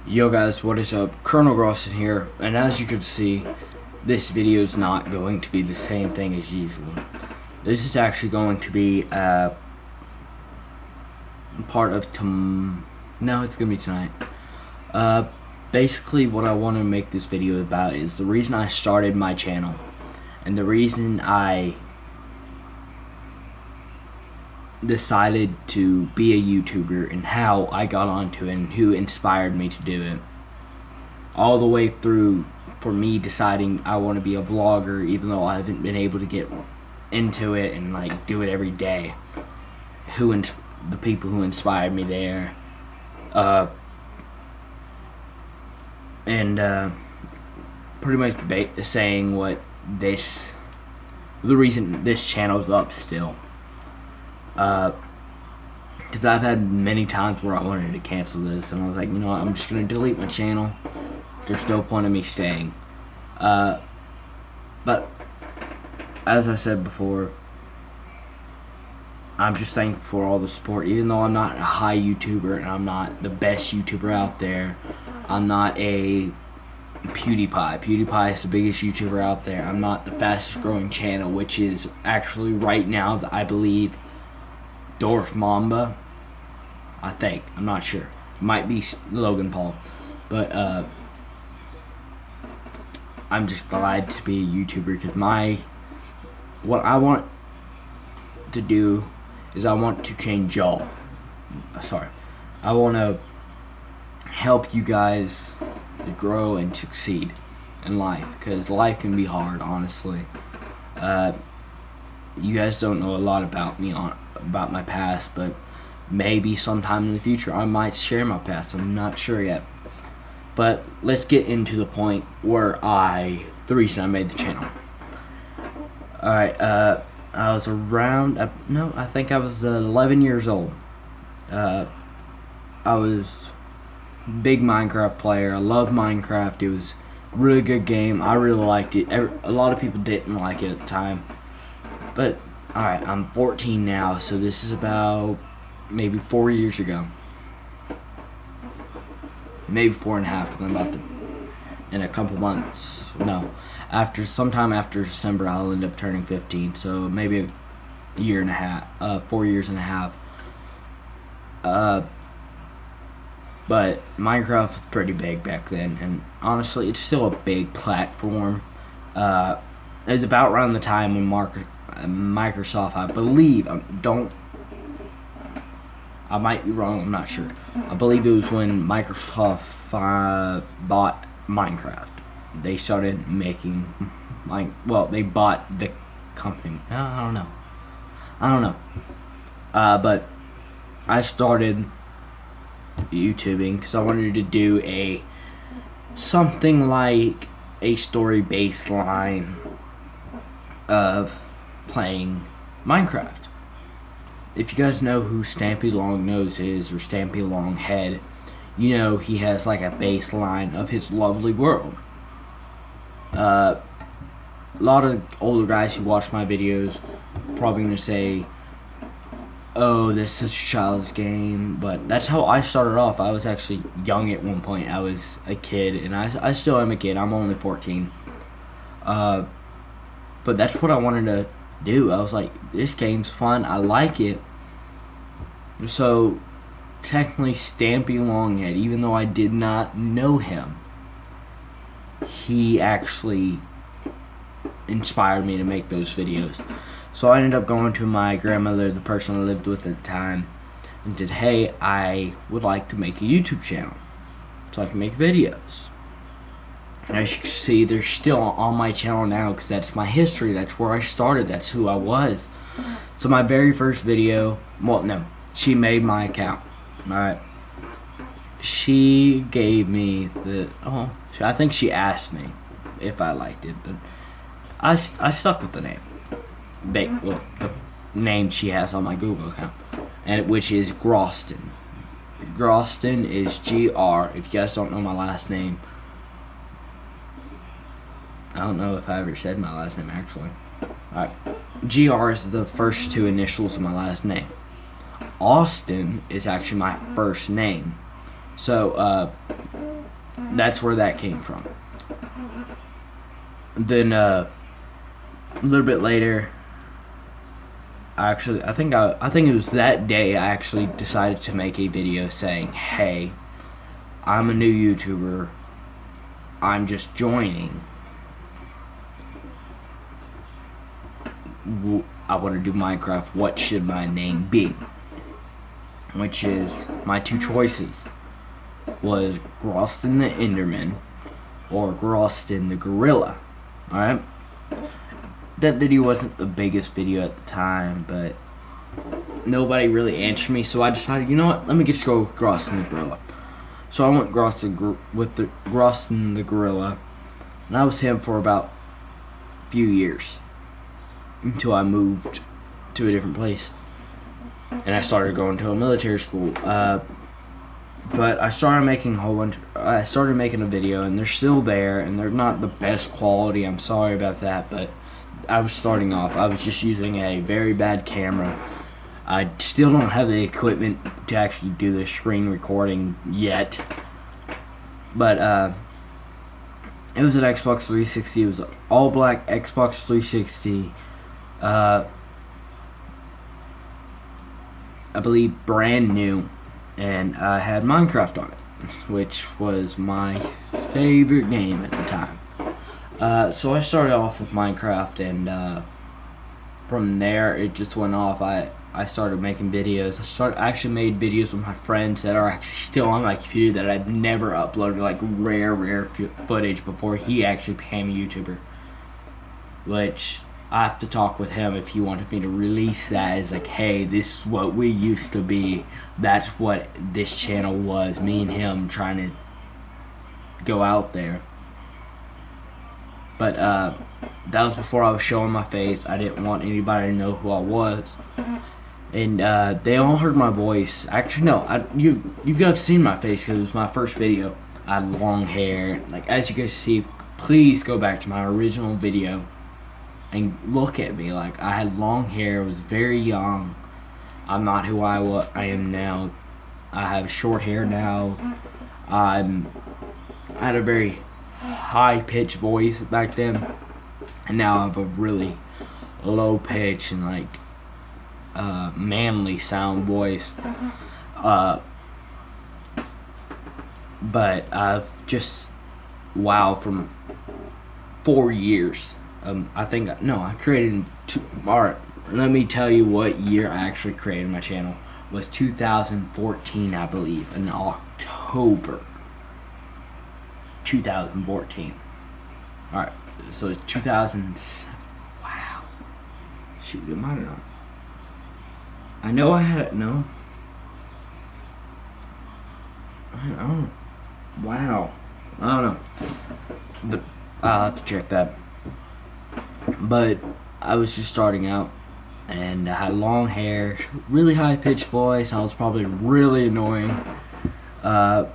Yo guys, what is up? Colonel Grosson here, and as you can see, this video is not going to be the same thing as usual. This is actually going to be part of no, it's gonna be tonight. Basically what I want to make this video about is the reason I started my channel, and the reason I decided to be a YouTuber, and how I got onto it, and who inspired me to do it, all the way through for me deciding I want to be a vlogger, even though I haven't been able to get into it and like do it every day. The people who inspired me there, and pretty much saying what the reason this channel's up still. Because I've had many times where I wanted to cancel this, and I was like, you know what, I'm just going to delete my channel. There's no point in me staying. But as I said before, I'm just thankful for all the support. Even though I'm not a high YouTuber, and I'm not the best YouTuber out there, I'm not a PewDiePie. PewDiePie is the biggest YouTuber out there. I'm not the fastest growing channel, which is actually right now, I believe, Dwarf Mamba, I think. I'm not sure. It might be Logan Paul. But I'm just glad to be a YouTuber, because what I want to do is I want to change y'all. I want to help you guys to grow and succeed in life, because life can be hard, honestly. You guys don't know a lot about me, about my past, but maybe sometime in the future I might share my past. I'm not sure yet. But let's get into the point where the reason I made the channel. Alright, I was around, I think I was 11 years old. I was a big Minecraft player. I loved Minecraft. It was a really good game. I really liked it. A lot of people didn't like it at the time. But, alright, I'm 14 now, so this is about maybe 4 years ago. Maybe 4.5, because I'm about to, in a couple months, no, sometime after December, I'll end up turning 15, so maybe a year and a half, 4 years and a half. But Minecraft was pretty big back then, and honestly, it's still a big platform. It's about around the time when Microsoft, I believe, I might be wrong, I'm not sure. I believe it was when Microsoft bought Minecraft. They started making, they bought the company. I don't know. But I started YouTubing because I wanted to do something like a story-based line of playing Minecraft. If you guys know who Stampy Longnose is, or Stampy Longhead, you know he has like a baseline of his lovely world. A lot of older guys who watch my videos are probably going to say, oh, this is such a child's game, but that's how I started off. I was actually young at one point. I was a kid, and I still am a kid. I'm only 14. But that's what I wanted to do. I was like, this game's fun, I like it. So technically, Stampy Longhead, even though I did not know him, he actually inspired me to make those videos. So I ended up going to my grandmother, the person I lived with at the time, and said, hey, I would like to make a YouTube channel so I can make videos. And as you can see, they're still on my channel now, because that's my history. That's where I started. That's who I was. So my very first video, she made my account. Alright. She gave me I think she asked me if I liked it, but I stuck with the name. The name she has on my Google account, and which is Groston. Groston is G-R. If you guys don't know my last name, I don't know if I ever said my last name, actually. Alright. GR is the first two initials of my last name. Austin is actually my first name. So, that's where that came from. Then a little bit later, I think it was that day I actually decided to make a video saying, hey, I'm a new YouTuber, I'm just joining, I want to do Minecraft, what should my name be? Which is, my two choices was Groston the Enderman or Groston the Gorilla. Alright? That video wasn't the biggest video at the time, but nobody really answered me, so I decided, you know what, let me just go with Groston the Gorilla. So I went with the Groston the Gorilla, and I was him for about a few years until I moved to a different place and I started going to a military school. But I started making a video, and they're still there, and they're not the best quality. I'm sorry about that, but I was starting off. I was just using a very bad camera. I still don't have the equipment to actually do the screen recording yet. But it was an Xbox 360. It was an all black Xbox 360. I believe brand new, and I had Minecraft on it, which was my favorite game at the time. So I started off with Minecraft, and from there it just went off. I started making videos. I actually made videos with my friends that are actually still on my computer that I've never uploaded, like rare footage before he actually became a YouTuber. Which I have to talk with him if he wanted me to release that. It's like, hey, this is what we used to be. That's what this channel was. Me and him trying to go out there. But that was before I was showing my face. I didn't want anybody to know who I was. And they all heard my voice. Actually, no, you guys have seen my face because it was my first video. I had long hair. Like, as you guys see, please go back to my original video and look at me. Like, I had long hair, was very young. I'm not who I am now. I have short hair now. I had a very high-pitched voice back then, and now I have a really low pitch and like manly sound voice. But I've just, wow, from 4 years. I created alright, let me tell you what year I actually created my channel. It was 2014, I believe, in October 2014. Alright, so it's 2007. Wow. Shoot, am I not? I know I had it, no. I don't know. Wow. I don't know. But I'll have to check that. But I was just starting out, and I had long hair, really high pitched voice. I was probably really annoying, but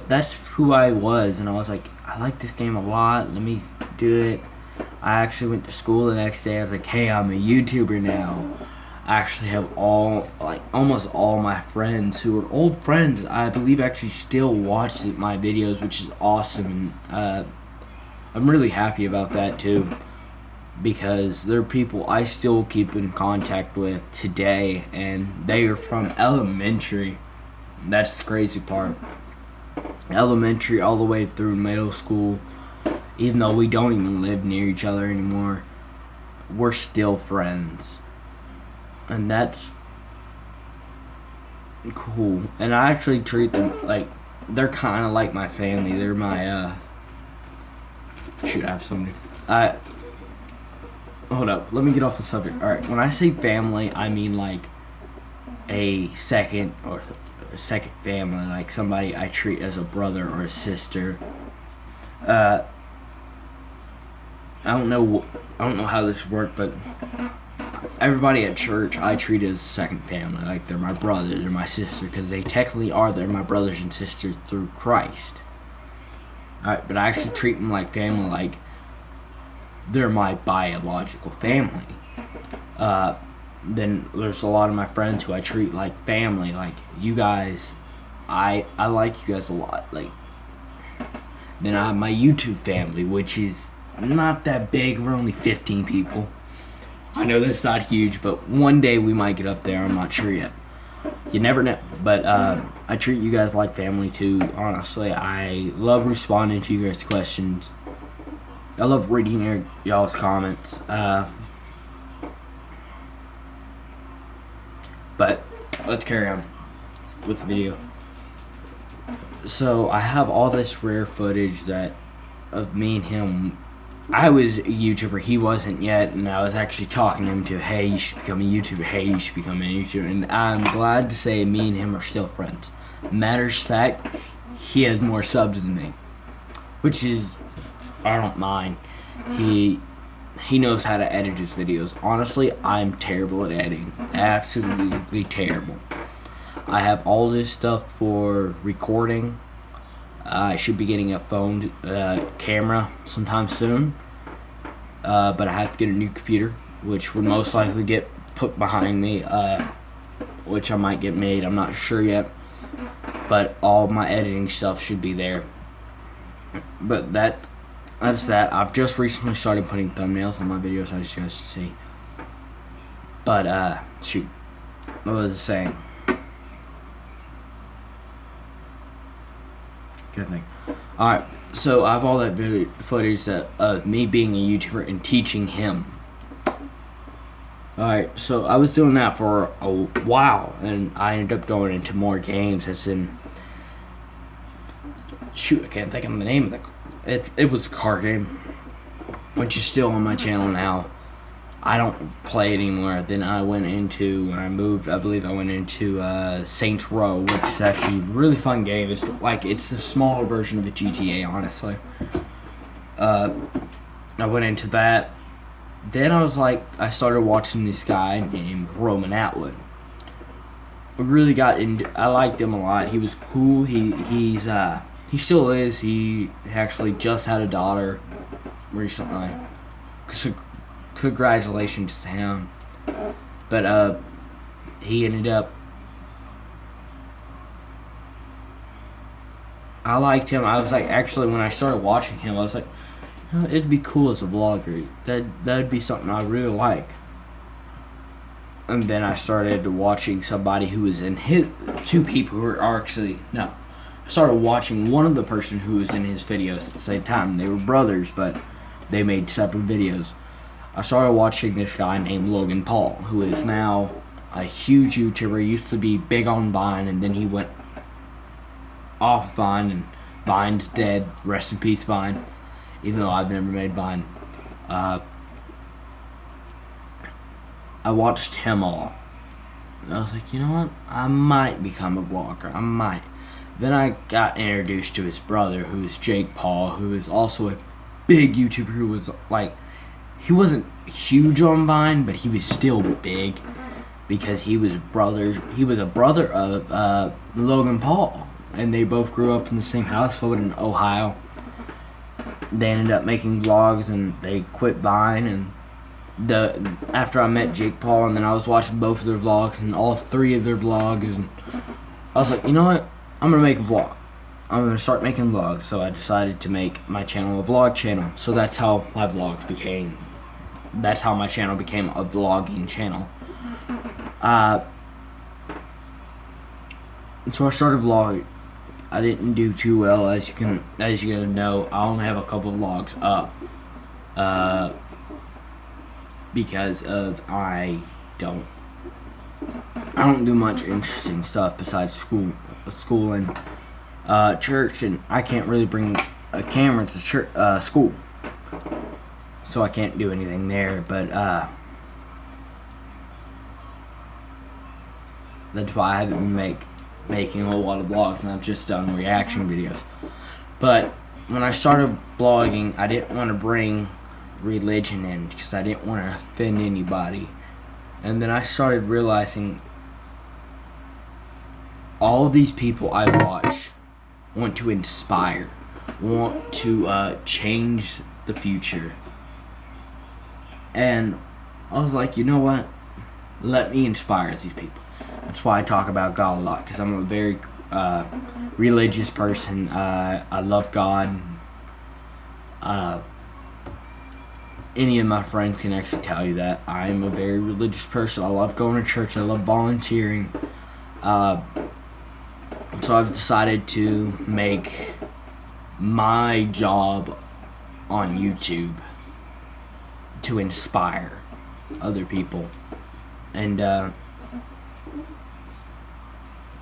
that's who I was, and I was like, I like this game a lot, let me do it. I actually went to school the next day. I was like, hey, I'm a YouTuber now. I actually have almost all my friends who are old friends, I believe, actually still watch my videos, which is awesome. And I'm really happy about that too, because they're people I still keep in contact with today, and they are from elementary. That's the crazy part. Elementary all the way through middle school, even though we don't even live near each other anymore, we're still friends. And that's cool. And I actually treat them like, they're kind of like my family. They're my, shoot, I have something. Hold up, let me get off the subject. Alright, when I say family, I mean like a second family, like somebody I treat as a brother or a sister. I don't know how this worked, but everybody at church I treat as second family, like they're my brother, they're my sister, because they're my brothers and sisters through Christ. Alright, but I actually treat them like family, like they're my biological family. Then there's a lot of my friends who I treat like family, like you guys, I like you guys a lot. Like, then I have my YouTube family, which is not that big. We're only 15 people. I know that's not huge, but one day we might get up there. I'm not sure yet. You never know. But I treat you guys like family too. Honestly, I love responding to you guys' questions. I love reading y'all's comments. But let's carry on with the video. So I have all this rare footage of me and him. I was a YouTuber, he wasn't yet, and I was actually talking him to, hey, you should become a YouTuber, hey, you should become a YouTuber, and I'm glad to say me and him are still friends. Matters of fact, he has more subs than me, which is, I don't mind. He knows how to edit his videos. Honestly, I'm terrible at editing, absolutely terrible. I have all this stuff for recording. I should be getting a phone camera sometime soon, but I have to get a new computer, which will most likely get put behind me, which I might get made, I'm not sure yet, but all my editing stuff should be there. But that's that. I've just recently started putting thumbnails on my videos, as you guys can see. But shoot, what was I saying? Good thing. Alright, so I have all that footage of me being a YouTuber and teaching him. Alright, so I was doing that for a while, and I ended up going into more games. As in, shoot, I can't think of the name of it was a car game, which is still on my channel now. I don't play it anymore. Then I went into, when I moved, I believe I went into Saints Row, which is actually a really fun game. It's a smaller version of a GTA, honestly. I went into that. Then I started watching this guy named Roman Atwood. I really got into, I liked him a lot. He was cool. He still is. He actually just had a daughter recently. So, congratulations to him. But he ended up, I liked him. I was like, actually, when I started watching him, I was like, it'd be cool as a vlogger. That'd be something I really like. And then I started watching somebody who was in his, two people who are actually, no, I started watching one of the person who was in his videos at the same time. They were brothers, but they made separate videos. I started watching this guy named Logan Paul, who is now a huge YouTuber. He used to be big on Vine, and then he went off Vine, and Vine's dead. Rest in peace, Vine. Even though I've never made Vine. I watched him all. And I was like, you know what? I might become a vlogger. I might. Then I got introduced to his brother, who is Jake Paul, who is also a big YouTuber who was like, he wasn't huge on Vine, but he was still big because he was a brother of Logan Paul, and they both grew up in the same household in Ohio. They ended up making vlogs, and they quit Vine. And after I met Jake Paul, and then I was watching both of their vlogs and all three of their vlogs, and I was like, you know what? I'm gonna make a vlog. I'm gonna start making vlogs. So I decided to make my channel a vlog channel. So that's how my vlogs became. That's how my channel became a vlogging channel. So I started vlogging. I didn't do too well, as you can know. I only have a couple vlogs up, because of I don't do much interesting stuff besides school and church, and I can't really bring a camera to church, school, so I can't do anything there. But that's why I haven't been making a whole lot of vlogs, and I've just done reaction videos. But when I started blogging, I didn't want to bring religion in because I didn't want to offend anybody. And then I started realizing all of these people I watch want to inspire, want to change the future. And I was like, you know what? Let me inspire these people. That's why I talk about God a lot, because I'm a very religious person. I love God. Any of my friends can actually tell you that I'm a very religious person. I love going to church. I love volunteering. So I've decided to make my job on YouTube to inspire other people, and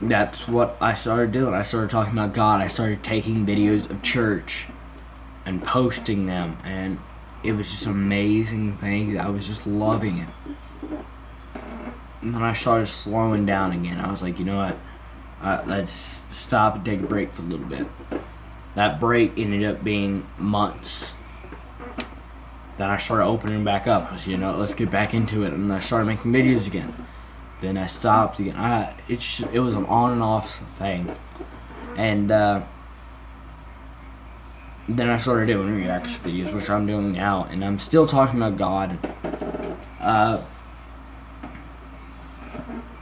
that's what I started doing. I started talking about God. I started taking videos of church and posting them, and it was just amazing thing. I was just loving it. And then I started slowing down again. I was like, you know what? Let's stop and take a break for a little bit. That break ended up being months. Then I started opening back up. I was, let's get back into it. And I started making videos again. Then I stopped again. It was an on and off thing. And then I started doing reaction videos, which I'm doing now, and I'm still talking about God.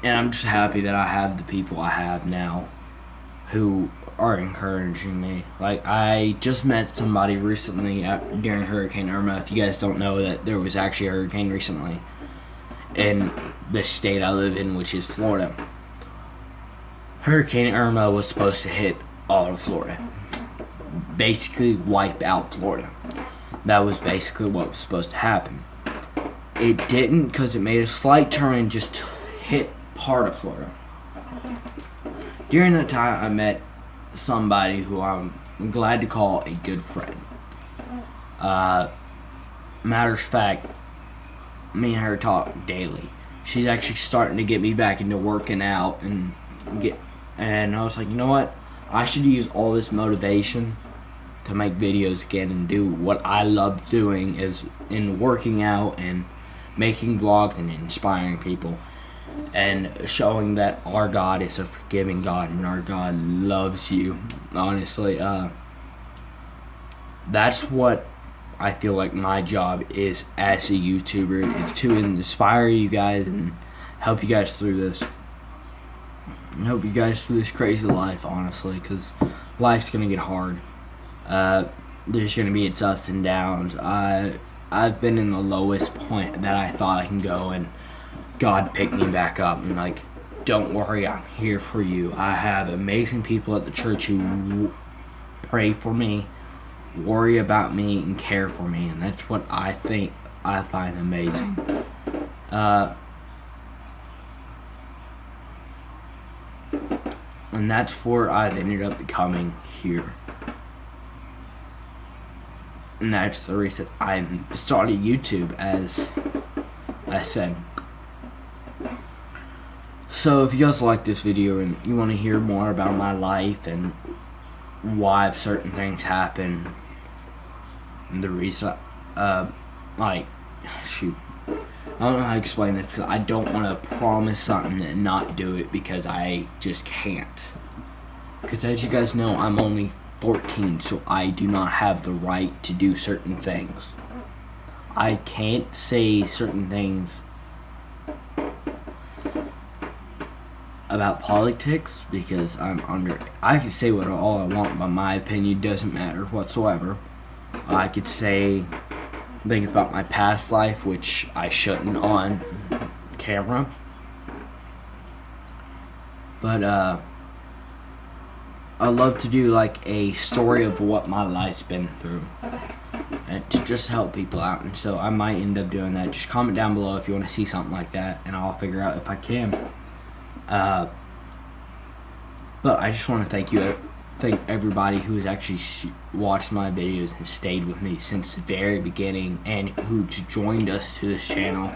And I'm just happy that I have the people I have now who are encouraging me. Like, I just met somebody recently during Hurricane Irma. If you guys don't know that there was actually a hurricane recently in the state I live in, which is Florida. Hurricane Irma was supposed to hit all of Florida. Basically wipe out Florida. That was basically what was supposed to happen. It didn't, because it made a slight turn and just hit part of Florida. During that time, I met somebody who I'm glad to call a good friend. Matter of fact, me and her talk daily. She's actually starting to get me back into working out and I was like, you know what? I should use all this motivation to make videos again and do what I love doing, is in working out and making vlogs and inspiring people and showing that our God is a forgiving God and our God loves you. Honestly, that's what I feel like my job is as a YouTuber, is to inspire you guys and help you guys through this. And help you guys through this crazy life, honestly, because life's gonna get hard. There's gonna be its ups and downs. I've been in the lowest point that I thought I can go, and God picked me back up and like, don't worry, I'm here for you. I have amazing people at the church who pray for me, worry about me, and care for me, and that's what I find amazing. And that's where I've ended up becoming here. And that's the reason I started YouTube, as I said. So if you guys like this video and you want to hear more about my life and why certain things happen, and the reason, I don't know how to explain this, because I don't want to promise something and not do it, because I just can't. Because as you guys know, I'm only 14, so I do not have the right to do certain things. I can't say certain things about politics because I'm under. I can say what all I want, but my opinion doesn't matter whatsoever. I could say things about my past life, which I shouldn't on camera. But I love to do like a story of what my life's been through, and to just help people out. And so I might end up doing that. Just comment down below if you want to see something like that, and I'll figure out if I can. But I just want to thank everybody who has actually watched my videos and stayed with me since the very beginning, and who's joined us to this channel.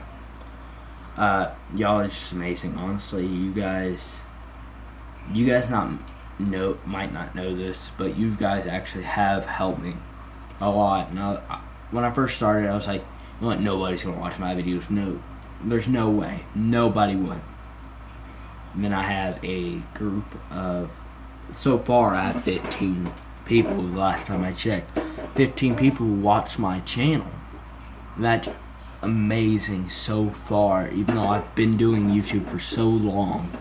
Y'all are just amazing, honestly. You guys might not know this, but you guys actually have helped me a lot. And when I first started, I was like, you know what, nobody's gonna watch my videos. No, there's no way, nobody would. And then I have a group of, so far I have 15 people. The last time I checked, 15 people who watch my channel. That's amazing so far, even though I've been doing YouTube for so long.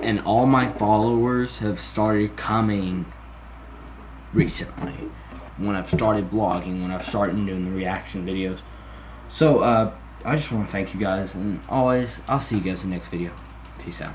and all my followers have started coming recently. When I've started vlogging, when I've started doing the reaction videos. So, I just want to thank you guys, and always, I'll see you guys in the next video. Peace out.